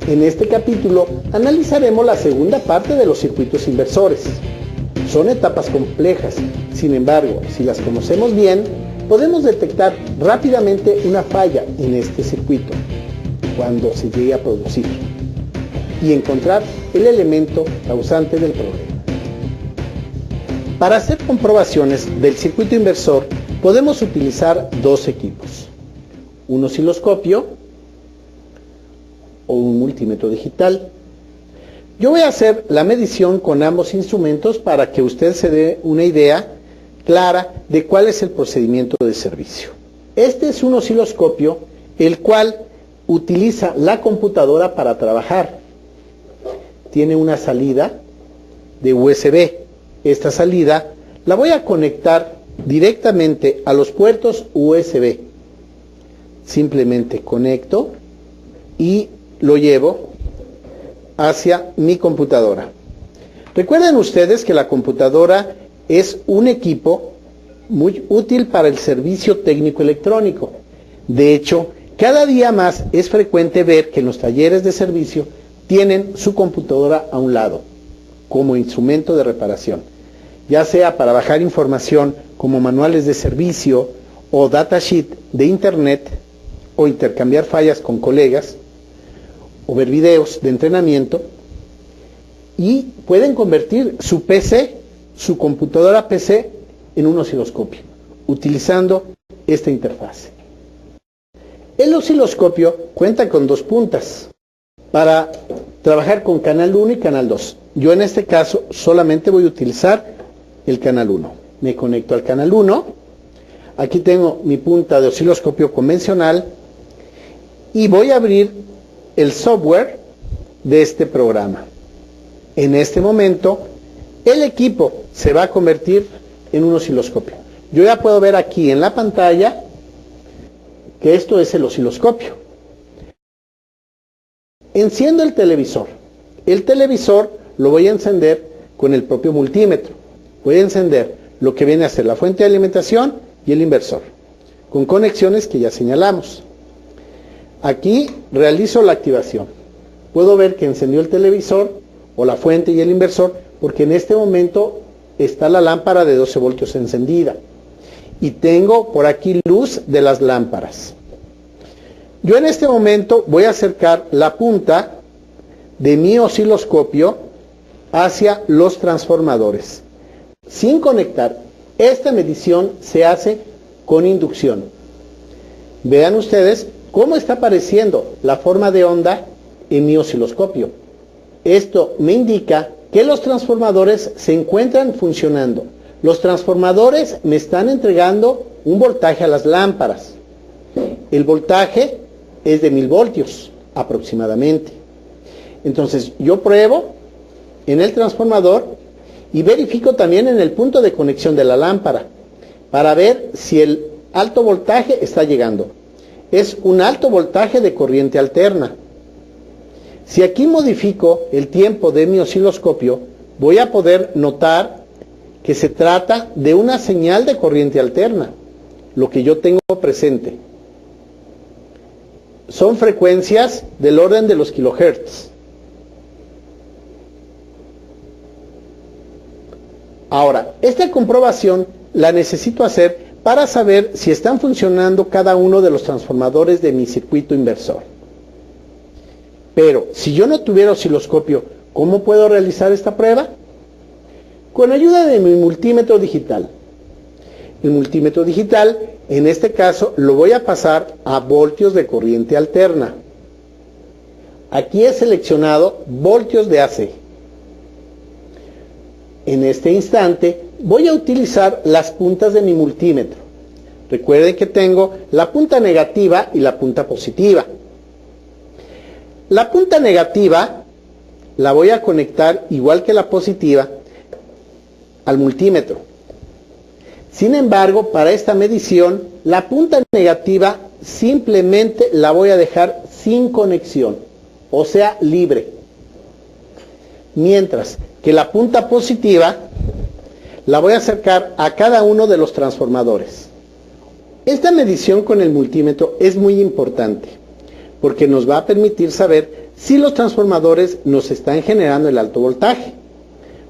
En este capítulo analizaremos la segunda parte de los circuitos inversores. Son etapas complejas, sin embargo, si las conocemos bien, podemos detectar rápidamente una falla en este circuito cuando se llegue a producir y encontrar el elemento causante del problema. Para hacer comprobaciones del circuito inversor podemos utilizar dos equipos, un osciloscopio o un multímetro digital. Yo voy a hacer la medición con ambos instrumentos para que usted se dé una idea clara de cuál es el procedimiento de servicio. Este es un osciloscopio el cual utiliza la computadora para trabajar. Tiene una salida de USB. Esta salida la voy a conectar directamente a los puertos USB. Simplemente conecto y lo llevo hacia mi computadora. Recuerden ustedes que la computadora es un equipo muy útil para el servicio técnico electrónico. De hecho, cada día más es frecuente ver que en los talleres de servicio tienen su computadora a un lado, como instrumento de reparación, ya sea para bajar información como manuales de servicio o datasheet de internet, o intercambiar fallas con colegas, o ver videos de entrenamiento, y pueden convertir su PC, su computadora PC, en un osciloscopio, utilizando esta interfase. El osciloscopio cuenta con dos puntas para trabajar con canal 1 y canal 2. Yo en este caso solamente voy a utilizar el canal 1. Me conecto al canal 1. Aquí tengo mi punta de osciloscopio convencional y voy a abrir el software de este programa. En este momento el equipo se va a convertir en un osciloscopio. Yo ya puedo ver aquí en la pantalla que esto es el osciloscopio. Enciendo el televisor. El televisor lo voy a encender con el propio multímetro. Voy a encender lo que viene a ser la fuente de alimentación y el inversor, con conexiones que ya señalamos. Aquí realizo la activación. Puedo ver que encendió el televisor o la fuente y el inversor, porque en este momento está la lámpara de 12 voltios encendida y tengo por aquí luz de las lámparas. Yo en este momento voy a acercar la punta de mi osciloscopio hacia los transformadores sin conectar. Esta medición se hace con inducción. Vean ustedes cómo está apareciendo la forma de onda en mi osciloscopio. Esto me indica que los transformadores se encuentran funcionando. Los transformadores me están entregando un voltaje a las lámparas. El voltaje es de 1000 voltios aproximadamente. Entonces yo pruebo en el transformador y verifico también en el punto de conexión de la lámpara para ver si el alto voltaje está llegando. Es un alto voltaje de corriente alterna. Si aquí modifico el tiempo de mi osciloscopio, voy a poder notar que se trata de una señal de corriente alterna, lo que yo tengo presente. Son frecuencias del orden de los kilohertz. Ahora, esta comprobación la necesito hacer para saber si están funcionando cada uno de los transformadores de mi circuito inversor. Pero, si yo no tuviera osciloscopio, ¿cómo puedo realizar esta prueba? Con ayuda de mi multímetro digital. El multímetro digital, en este caso, lo voy a pasar a voltios de corriente alterna. Aquí he seleccionado voltios de AC. En este instante, voy a utilizar las puntas de mi multímetro. Recuerden que tengo la punta negativa y la punta positiva. La punta negativa la voy a conectar, igual que la positiva, al multímetro. Sin embargo, para esta medición, la punta negativa simplemente la voy a dejar sin conexión, o sea, libre. Mientras que la punta positiva la voy a acercar a cada uno de los transformadores. Esta medición con el multímetro es muy importante, porque nos va a permitir saber si los transformadores nos están generando el alto voltaje.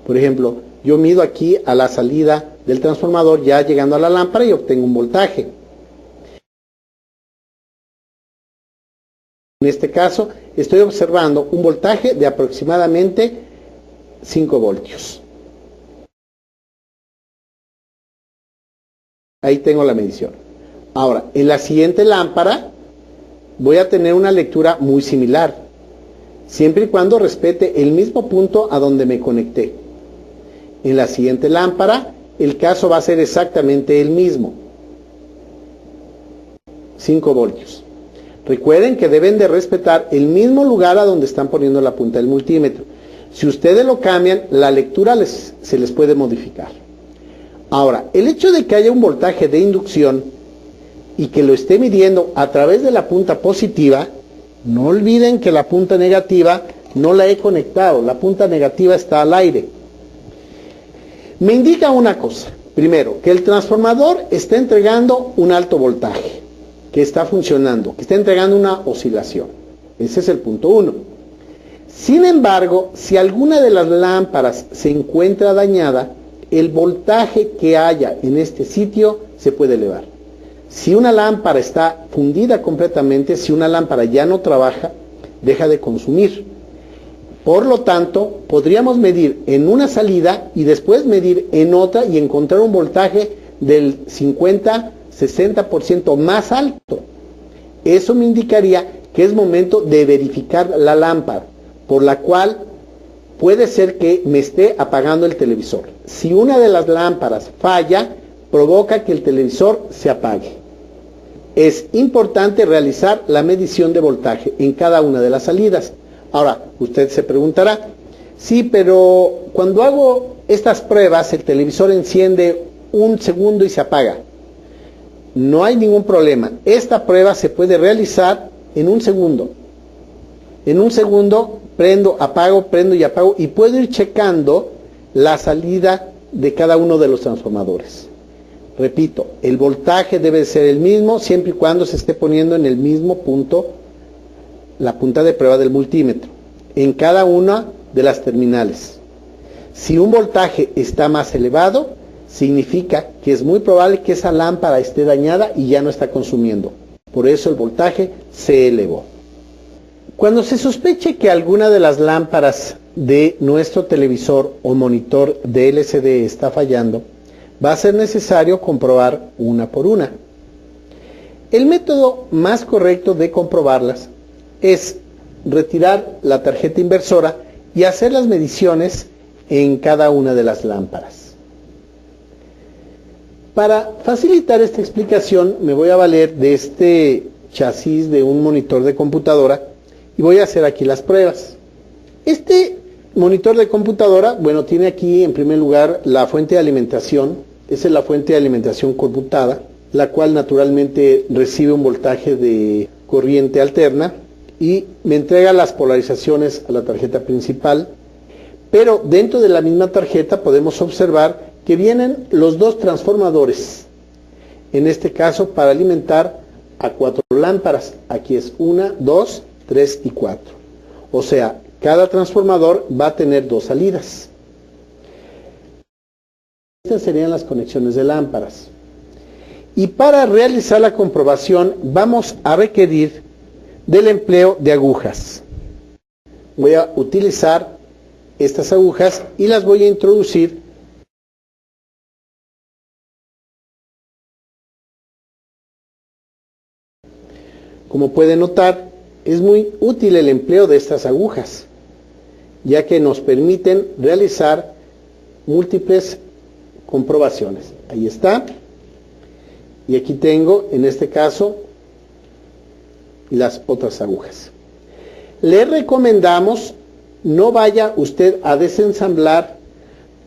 Por ejemplo, yo mido aquí a la salida del transformador ya llegando a la lámpara y obtengo un voltaje. En este caso estoy observando un voltaje de aproximadamente 5 voltios. Ahí tengo la medición. Ahora, en la siguiente lámpara voy a tener una lectura muy similar, siempre y cuando respete el mismo punto a donde me conecté. En la siguiente lámpara, el caso va a ser exactamente el mismo. 5 voltios. Recuerden que deben de respetar el mismo lugar a donde están poniendo la punta del multímetro. Si ustedes lo cambian, la lectura se les puede modificar. Ahora, el hecho de que haya un voltaje de inducción y que lo esté midiendo a través de la punta positiva, no olviden que la punta negativa no la he conectado, la punta negativa está al aire. Me indica una cosa, primero, que el transformador está entregando un alto voltaje, que está funcionando, que está entregando una oscilación. Ese es el punto 1. Sin embargo, si alguna de las lámparas se encuentra dañada, el voltaje que haya en este sitio se puede elevar. Si una lámpara está fundida completamente, si una lámpara ya no trabaja, deja de consumir. Por lo tanto, podríamos medir en una salida y después medir en otra y encontrar un voltaje del 50-60% más alto. Eso me indicaría que es momento de verificar la lámpara, por la cual puede ser que me esté apagando el televisor. Si una de las lámparas falla, provoca que el televisor se apague. Es importante realizar la medición de voltaje en cada una de las salidas. Ahora, usted se preguntará, sí, pero cuando hago estas pruebas, el televisor enciende un segundo y se apaga. No hay ningún problema. Esta prueba se puede realizar en un segundo. En un segundo prendo y apago y puedo ir checando la salida de cada uno de los transformadores. Repito, el voltaje debe ser el mismo siempre y cuando se esté poniendo en el mismo punto la punta de prueba del multímetro, en cada una de las terminales. Si un voltaje está más elevado, significa que es muy probable que esa lámpara esté dañada y ya no está consumiendo. Por eso el voltaje se elevó. Cuando se sospeche que alguna de las lámparas de nuestro televisor o monitor de LCD está fallando, va a ser necesario comprobar una por una. El método más correcto de comprobarlas es retirar la tarjeta inversora y hacer las mediciones en cada una de las lámparas. Para facilitar esta explicación me voy a valer de este chasis de un monitor de computadora y voy a hacer aquí las pruebas. Este monitor de computadora, bueno, tiene aquí en primer lugar la fuente de alimentación. Esa es la fuente de alimentación conmutada, la cual naturalmente recibe un voltaje de corriente alterna y me entrega las polarizaciones a la tarjeta principal. Pero dentro de la misma tarjeta podemos observar que vienen los dos transformadores, en este caso para alimentar a 4 lámparas. Aquí es 1, 2, 3 y 4. O sea, cada transformador va a tener 2 salidas. Estas serían las conexiones de lámparas. Y para realizar la comprobación vamos a requerir del empleo de agujas. Voy a utilizar estas agujas y las voy a introducir Como pueden notar, es muy útil el empleo de estas agujas, ya que nos permiten realizar múltiples comprobaciones. Ahí está. Y aquí tengo, en este caso, las otras agujas. Le recomendamos no vaya usted a desensamblar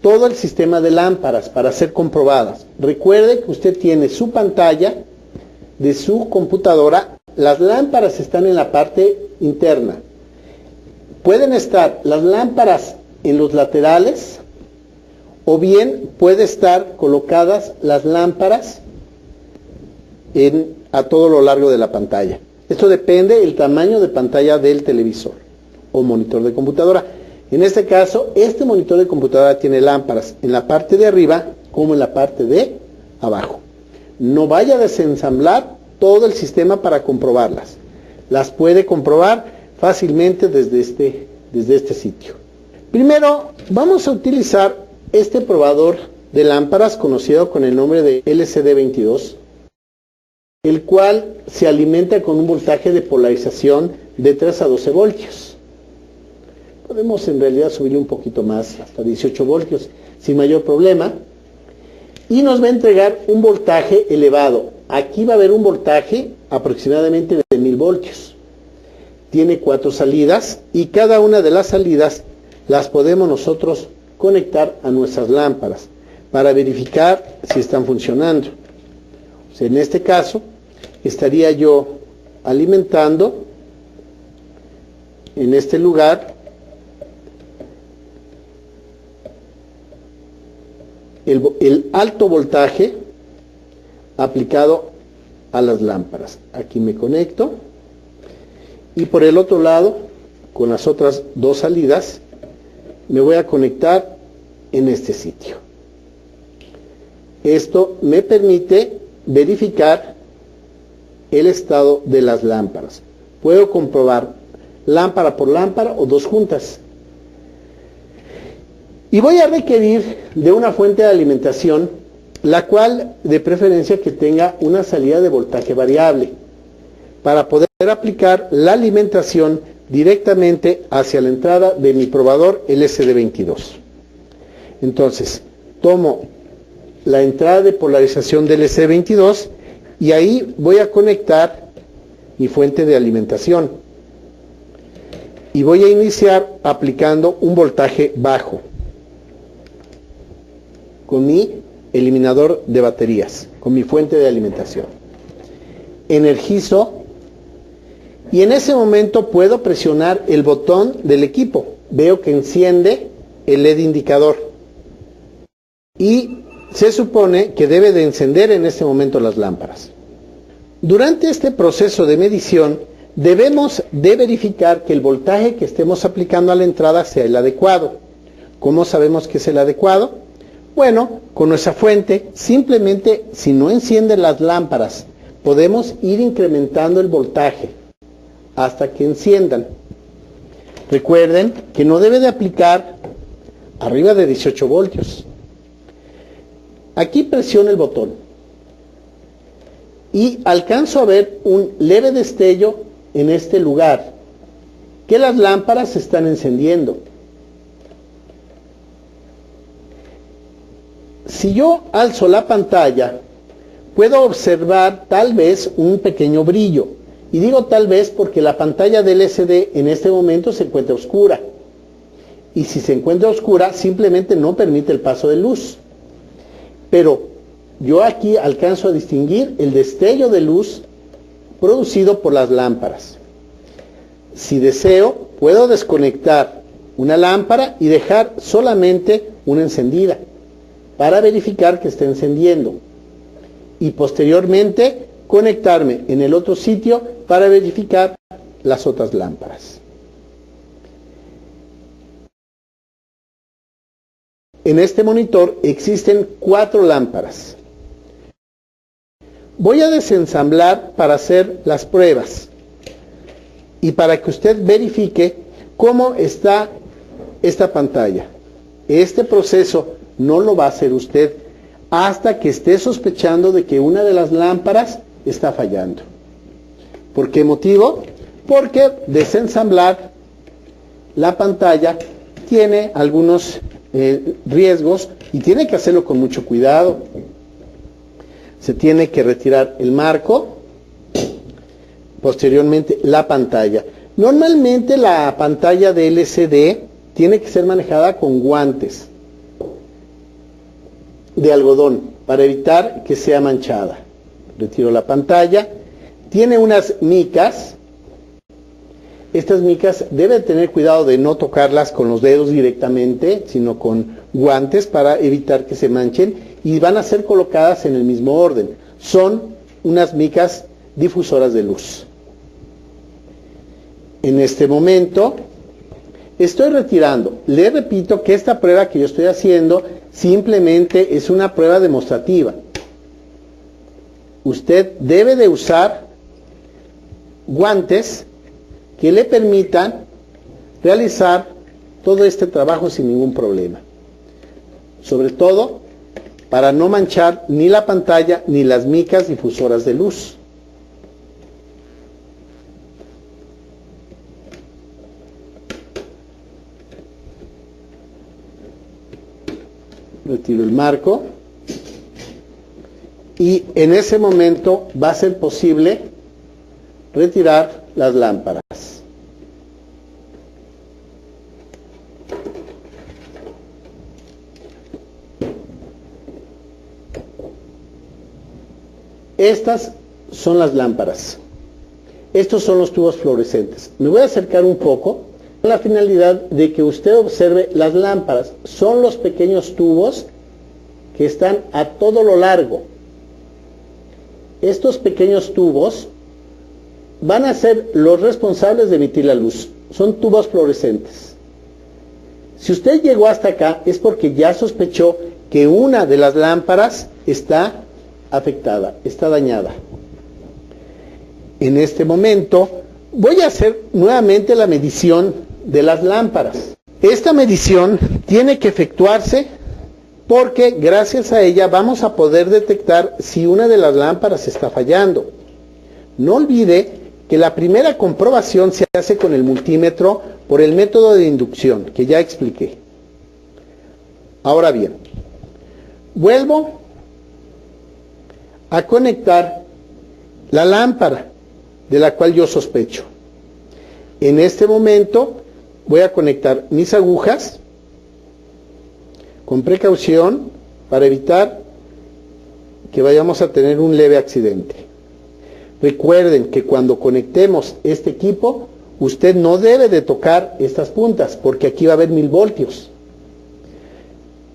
todo el sistema de lámparas para ser comprobadas. Recuerde que usted tiene su pantalla de su computadora. Las lámparas están en la parte interna. Pueden estar las lámparas en los laterales o bien puede estar colocadas las lámparas a todo lo largo de la pantalla. Esto depende del tamaño de pantalla del televisor. o monitor de computadora. En este caso, este monitor de computadora tiene lámparas en la parte de arriba como en la parte de abajo. No vaya a desensamblar todo el sistema para comprobarlas. Las puede comprobar fácilmente desde este sitio. Primero, vamos a utilizar este probador de lámparas conocido con el nombre de LCD22, el cual se alimenta con un voltaje de polarización de 3 a 12 voltios. Podemos en realidad subirle un poquito más, hasta 18 voltios, sin mayor problema. Y nos va a entregar un voltaje elevado. Aquí va a haber un voltaje aproximadamente de 1000 voltios. Tiene 4 salidas y cada una de las salidas las podemos nosotros conectar a nuestras lámparas para verificar si están funcionando. O sea, en este caso, estaría yo alimentando en este lugar el alto voltaje aplicado a las lámparas. Aquí me conecto y por el otro lado, con las otras 2 salidas, me voy a conectar en este sitio. Esto me permite verificar el estado de las lámparas. Puedo comprobar lámpara por lámpara o 2 juntas. Y voy a requerir de una fuente de alimentación, la cual de preferencia que tenga una salida de voltaje variable, para poder aplicar la alimentación directamente hacia la entrada de mi probador LCD22. Entonces, tomo la entrada de polarización del LCD22 y ahí voy a conectar mi fuente de alimentación. Y voy a iniciar aplicando un voltaje bajo con mi eliminador de baterías, con mi fuente de alimentación. Energizo y en ese momento puedo presionar el botón del equipo. Veo que enciende el LED indicador y se supone que debe de encender en este momento las lámparas. Durante este proceso de medición debemos de verificar que el voltaje que estemos aplicando a la entrada sea el adecuado. ¿Cómo sabemos que es el adecuado? Bueno, con nuestra fuente, simplemente si no encienden las lámparas, podemos ir incrementando el voltaje hasta que enciendan. Recuerden que no debe de aplicar arriba de 18 voltios. Aquí presiono el botón y alcanzo a ver un leve destello en este lugar, que las lámparas se están encendiendo. Si yo alzo la pantalla, puedo observar tal vez un pequeño brillo. Y digo tal vez porque la pantalla del LCD en este momento se encuentra oscura. Y si se encuentra oscura, simplemente no permite el paso de luz. Pero yo aquí alcanzo a distinguir el destello de luz producido por las lámparas. Si deseo, puedo desconectar una lámpara y dejar solamente una encendida para verificar que está encendiendo. Y posteriormente conectarme en el otro sitio para verificar las otras lámparas. En este monitor existen 4 lámparas. Voy a desensamblar para hacer las pruebas y para que usted verifique cómo está esta pantalla. Este proceso no lo va a hacer usted hasta que esté sospechando de que una de las lámparas está fallando. ¿Por qué motivo? Porque desensamblar la pantalla tiene algunos riesgos y tiene que hacerlo con mucho cuidado. Se tiene que retirar el marco, posteriormente la pantalla. Normalmente la pantalla de LCD tiene que ser manejada con guantes de algodón para evitar que sea manchada. Retiro la pantalla. Tiene unas micas. Estas micas debe tener cuidado de no tocarlas con los dedos directamente, sino con guantes para evitar que se manchen, y van a ser colocadas en el mismo orden. Son unas micas difusoras de luz. En este momento estoy retirando. Le repito que esta prueba que yo estoy haciendo simplemente es una prueba demostrativa. Usted debe de usar guantes que le permitan realizar todo este trabajo sin ningún problema. Sobre todo para no manchar ni la pantalla ni las micas difusoras de luz. Retiro el marco y en ese momento va a ser posible retirar las lámparas. Estas son las lámparas. Estos son los tubos fluorescentes. Me voy a acercar un poco con la finalidad de que usted observe las lámparas. Son los pequeños tubos que están a todo lo largo. Estos pequeños tubos van a ser los responsables de emitir la luz. Son tubos fluorescentes. Si usted llegó hasta acá es porque ya sospechó que una de las lámparas está afectada, está dañada. En este momento voy a hacer nuevamente la medición de las lámparas. Esta medición tiene que efectuarse porque gracias a ella vamos a poder detectar si una de las lámparas está fallando. No olvide que la primera comprobación se hace con el multímetro por el método de inducción que ya expliqué. Ahora bien, vuelvo a conectar la lámpara de la cual yo sospecho. En este momento voy a conectar mis agujas con precaución para evitar que vayamos a tener un leve accidente. Recuerden que cuando conectemos este equipo, usted no debe de tocar estas puntas porque aquí va a haber 1000 voltios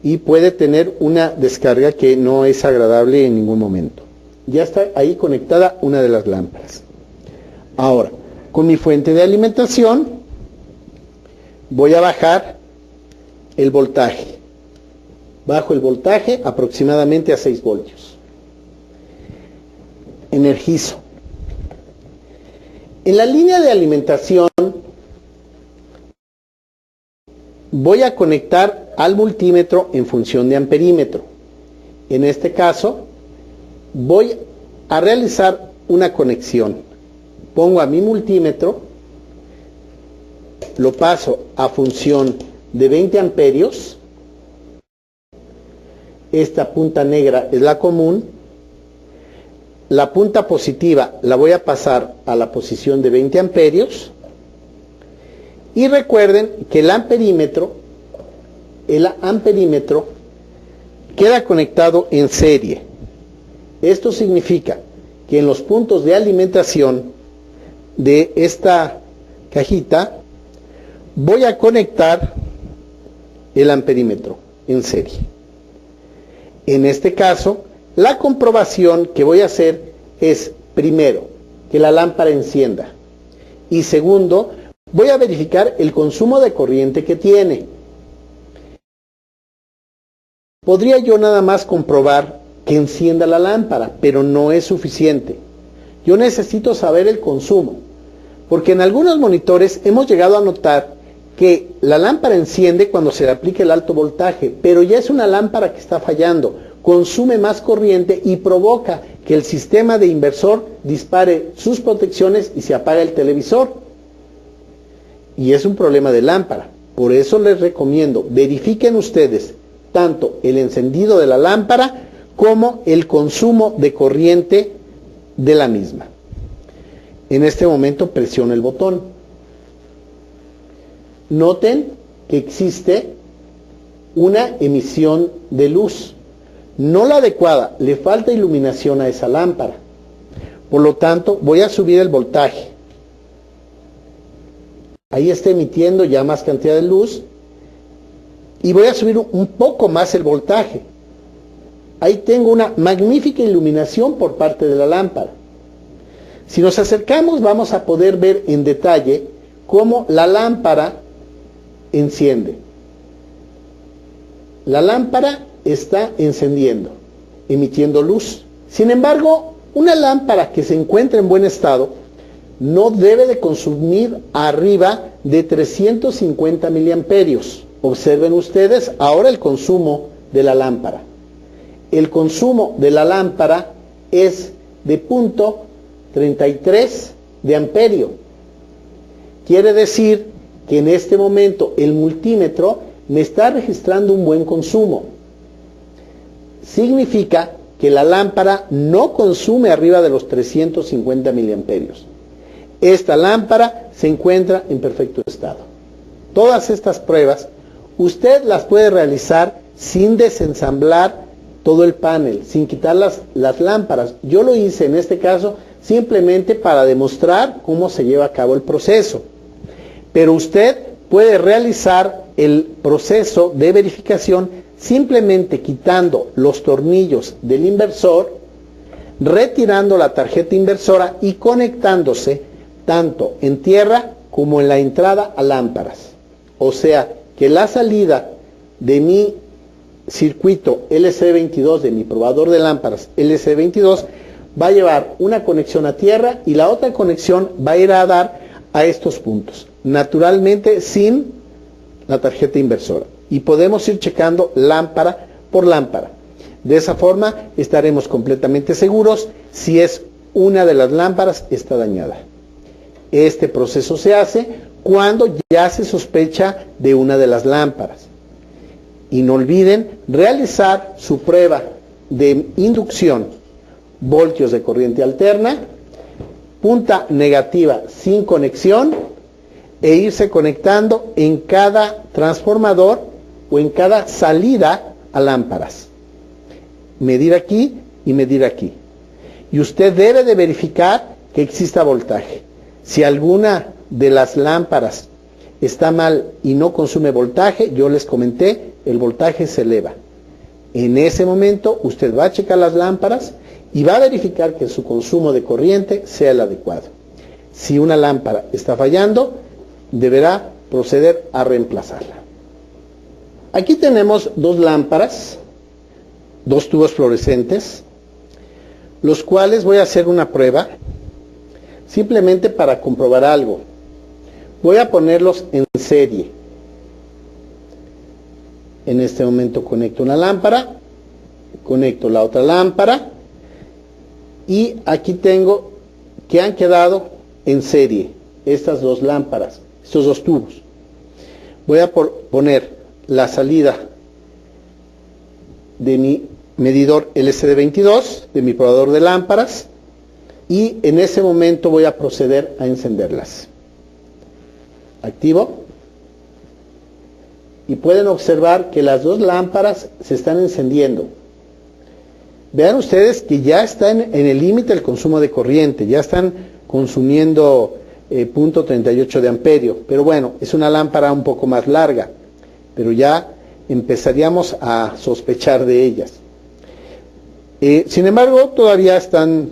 y puede tener una descarga que no es agradable en ningún momento. Ya está ahí conectada una de las lámparas. Ahora, con mi fuente de alimentación voy a bajar el voltaje. Bajo el voltaje aproximadamente a 6 voltios. Energizo. En la línea de alimentación voy a conectar al multímetro en función de amperímetro. En este caso voy a realizar una conexión. Pongo a mi multímetro, lo paso a función de 20 amperios. Esta punta negra es la común. La punta positiva la voy a pasar a la posición de 20 amperios. Y recuerden que el amperímetro queda conectado en serie. Esto significa que en los puntos de alimentación de esta cajita voy a conectar el amperímetro en serie. En este caso, la comprobación que voy a hacer es, primero, que la lámpara encienda. Y segundo, voy a verificar el consumo de corriente que tiene. Podría yo nada más comprobar que encienda la lámpara, pero no es suficiente. Yo necesito saber el consumo, porque en algunos monitores hemos llegado a notar que la lámpara enciende cuando se le aplica el alto voltaje, pero ya es una lámpara que está fallando, consume más corriente y provoca que el sistema de inversor dispare sus protecciones y se apaga el televisor. Y es un problema de lámpara. Por eso les recomiendo, verifiquen ustedes tanto el encendido de la lámpara como el consumo de corriente de la misma. En este momento presiono el botón. Noten que existe una emisión de luz, no la adecuada, le falta iluminación a esa lámpara. Por lo tanto, voy a subir el voltaje. Ahí está emitiendo ya más cantidad de luz y voy a subir un poco más el voltaje. Ahí tengo una magnífica iluminación por parte de la lámpara. Si nos acercamos vamos a poder ver en detalle cómo la lámpara enciende. La lámpara está encendiendo, emitiendo luz. Sin embargo, una lámpara que se encuentra en buen estado no debe de consumir arriba de 350 miliamperios. Observen ustedes ahora el consumo de la lámpara. El consumo de la lámpara es de 0.33 de amperio. Quiere decir que en este momento el multímetro me está registrando un buen consumo. Significa que la lámpara no consume arriba de los 350 miliamperios. Esta lámpara se encuentra en perfecto estado. Todas estas pruebas usted las puede realizar sin desensamblar todo el panel, sin quitar las lámparas. Yo lo hice en este caso simplemente para demostrar cómo se lleva a cabo el proceso. Pero usted puede realizar el proceso de verificación simplemente quitando los tornillos del inversor, retirando la tarjeta inversora y conectándose tanto en tierra como en la entrada a lámparas. O sea que la salida de mi circuito LC22, de mi probador de lámparas LC22, va a llevar una conexión a tierra y la otra conexión va a ir a dar a estos puntos, naturalmente sin la tarjeta inversora. Y podemos ir checando lámpara por lámpara. De esa forma estaremos completamente seguros si es una de las lámparas está dañada. Este proceso se hace cuando ya se sospecha de una de las lámparas. Y no olviden realizar su prueba de inducción, voltios de corriente alterna, punta negativa sin conexión, e irse conectando en cada transformador o en cada salida a lámparas. Medir aquí y medir aquí. Y usted debe de verificar que exista voltaje. Si alguna de las lámparas está mal y no consume voltaje, yo les comenté, el voltaje se eleva. En ese momento usted va a checar las lámparas y va a verificar que su consumo de corriente sea el adecuado. Si una lámpara está fallando, deberá proceder a reemplazarla. Aquí tenemos dos lámparas, dos tubos fluorescentes, los cuales voy a hacer una prueba simplemente para comprobar algo. Voy a ponerlos en serie. En este momento conecto una lámpara, conecto la otra lámpara y aquí tengo que han quedado en serie estas dos lámparas, estos dos tubos. Voy a poner la salida de mi medidor LCD22, de mi probador de lámparas, y en ese momento voy a proceder a encenderlas. Activo. Y pueden observar que las dos lámparas se están encendiendo. Vean ustedes que ya está en el límite el consumo de corriente, ya están consumiendo 0.38 de amperio, pero bueno, es una lámpara un poco más larga, pero ya empezaríamos a sospechar de ellas. Sin embargo, todavía están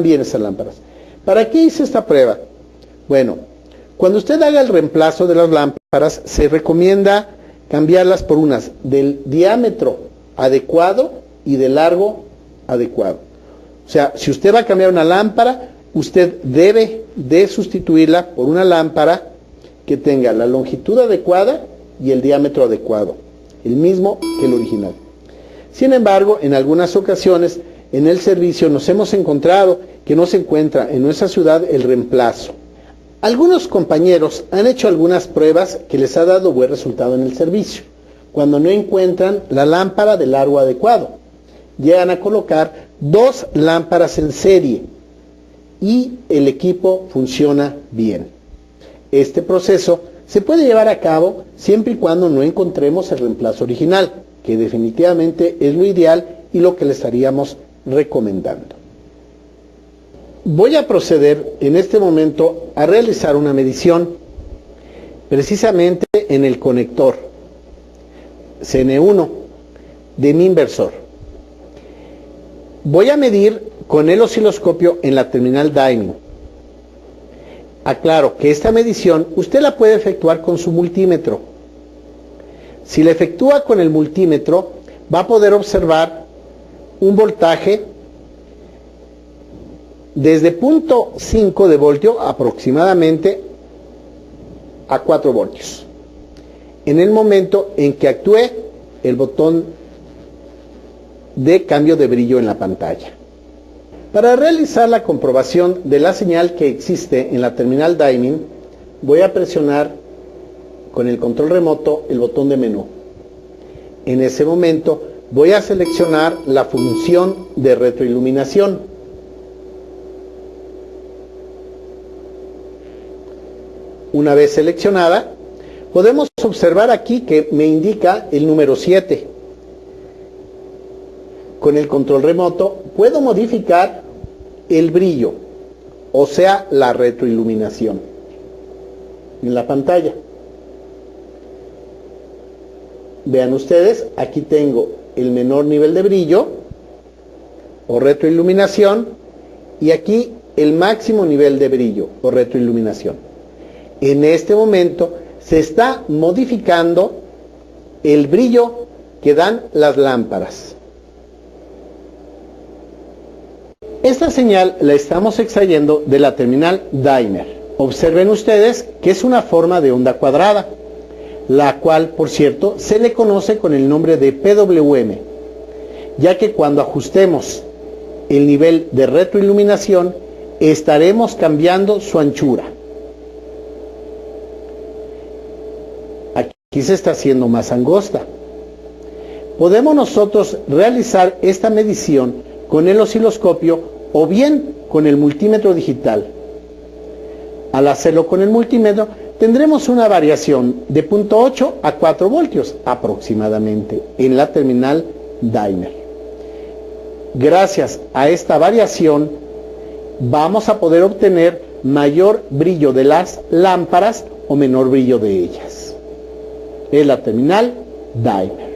bien esas lámparas. ¿Para qué hice esta prueba? Bueno, cuando usted haga el reemplazo de las lámparas, se recomienda cambiarlas por unas del diámetro adecuado y de largo adecuado. O sea, si usted va a cambiar una lámpara, usted debe de sustituirla por una lámpara que tenga la longitud adecuada y el diámetro adecuado, el mismo que el original. Sin embargo, en algunas ocasiones en el servicio nos hemos encontrado que no se encuentra en nuestra ciudad el reemplazo. Algunos compañeros han hecho algunas pruebas que les ha dado buen resultado en el servicio. Cuando no encuentran la lámpara de largo adecuado, llegan a colocar dos lámparas en serie y el equipo funciona bien. Este proceso se puede llevar a cabo siempre y cuando no encontremos el reemplazo original, que definitivamente es lo ideal y lo que le estaríamos recomendando. Voy a proceder en este momento a realizar una medición precisamente en el conector CN1 de mi inversor. Voy a medir con el osciloscopio en la terminal Dyno. Aclaro que esta medición usted la puede efectuar con su multímetro Si la efectúa con el multímetro, va a poder observar un voltaje desde 0.5 de voltio aproximadamente a 4 voltios. En el momento en que actúe el botón de cambio de brillo en la pantalla. Para realizar la comprobación de la señal que existe en la terminal Diamond, voy a presionar con el control remoto el botón de menú. En ese momento voy a seleccionar la función de retroiluminación. Una vez seleccionada, podemos observar aquí que me indica el número 7. Con el control remoto puedo modificar el brillo, o sea, la retroiluminación en la pantalla. Vean ustedes, aquí tengo el menor nivel de brillo o retroiluminación y aquí el máximo nivel de brillo o retroiluminación. En este momento se está modificando el brillo que dan las lámparas. Esta señal la estamos extrayendo de la terminal Dimer. Observen ustedes que es una forma de onda cuadrada, la cual, por cierto, se le conoce con el nombre de PWM, ya que cuando ajustemos el nivel de retroiluminación, estaremos cambiando su anchura. Aquí se está haciendo más angosta. Podemos nosotros realizar esta medición con el osciloscopio o bien con el multímetro digital. Al hacerlo con el multímetro, tendremos una variación de 0.8 a 4 voltios aproximadamente en la terminal Dimer. Gracias a esta variación, vamos a poder obtener mayor brillo de las lámparas o menor brillo de ellas. Es la terminal Dimer.